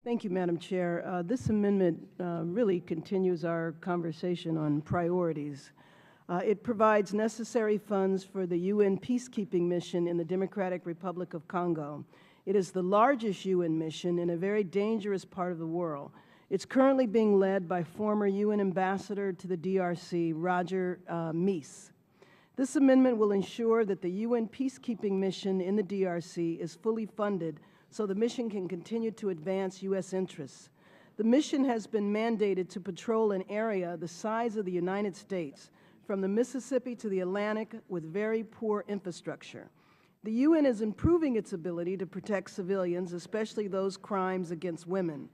Thank you, Madam Chair. This amendment really continues our conversation on priorities. It provides necessary funds for the UN peacekeeping mission in the Democratic Republic of Congo. It is the largest UN mission in a very dangerous part of the world. It's currently being led by former UN Ambassador to the DRC, Roger Meese. This amendment will ensure that the UN peacekeeping mission in the DRC is fully funded so the mission can continue to advance U.S. interests. The mission has been mandated to patrol an area the size of the United States, from the Mississippi to the Atlantic, with very poor infrastructure. The UN is improving its ability to protect civilians, especially those crimes against women.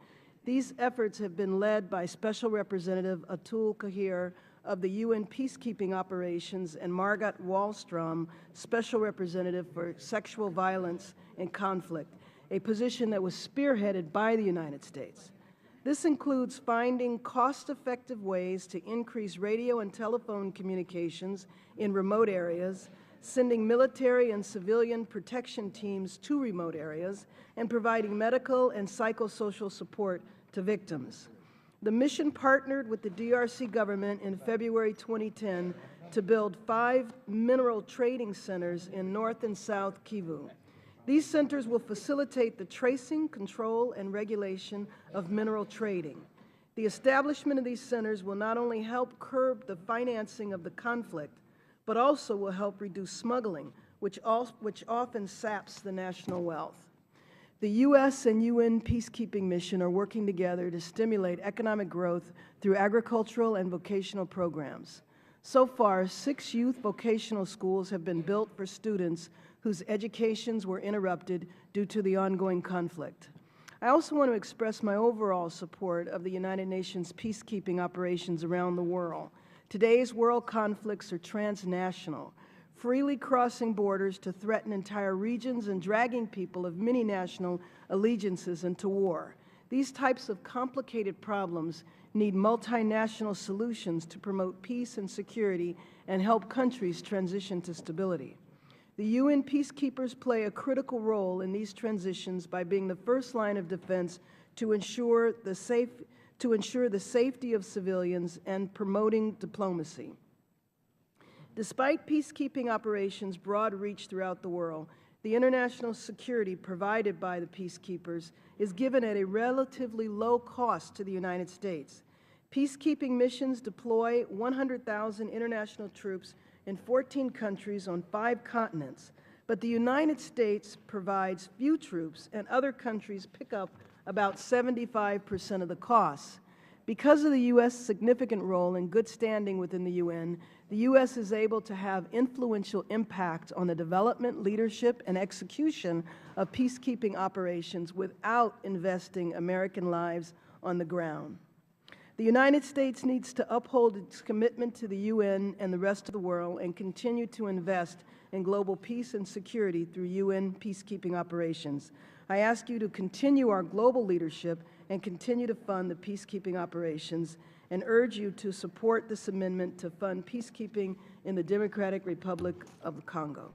These efforts have been led by Special Representative Atul Kahir of the UN peacekeeping operations and Margot Wallstrom, Special Representative for Sexual Violence and Conflict, a position that was spearheaded by the United States. This includes finding cost-effective ways to increase radio and telephone communications in remote areas, sending military and civilian protection teams to remote areas, and providing medical and psychosocial support to victims. The mission partnered with the DRC government in February 2010 to build 5 mineral trading centers in North and South Kivu. These centers will facilitate the tracing, control, and regulation of mineral trading. The establishment of these centers will not only help curb the financing of the conflict, but also will help reduce smuggling, which often saps the national wealth. The U.S. and UN peacekeeping mission are working together to stimulate economic growth through agricultural and vocational programs. So far, 6 youth vocational schools have been built for students whose educations were interrupted due to the ongoing conflict. I also want to express my overall support of the United Nations peacekeeping operations around the world. Today's world conflicts are transnational, freely crossing borders to threaten entire regions and dragging people of many national allegiances into war. These types of complicated problems need multinational solutions to promote peace and security and help countries transition to stability. The UN peacekeepers play a critical role in these transitions by being the first line of defense to ensure the safety of civilians and promoting diplomacy. Despite peacekeeping operations' broad reach throughout the world, the international security provided by the peacekeepers is given at a relatively low cost to the United States. Peacekeeping missions deploy 100,000 international troops in 14 countries on 5 continents, but the United States provides few troops and other countries pick up about 75% of the costs. Because of the U.S. significant role and good standing within the UN, the U.S. is able to have influential impact on the development, leadership, and execution of peacekeeping operations without investing American lives on the ground. The United States needs to uphold its commitment to the UN and the rest of the world and continue to invest in global peace and security through UN peacekeeping operations. I ask you to continue our global leadership and continue to fund the peacekeeping operations, and urge you to support this amendment to fund peacekeeping in the Democratic Republic of the Congo.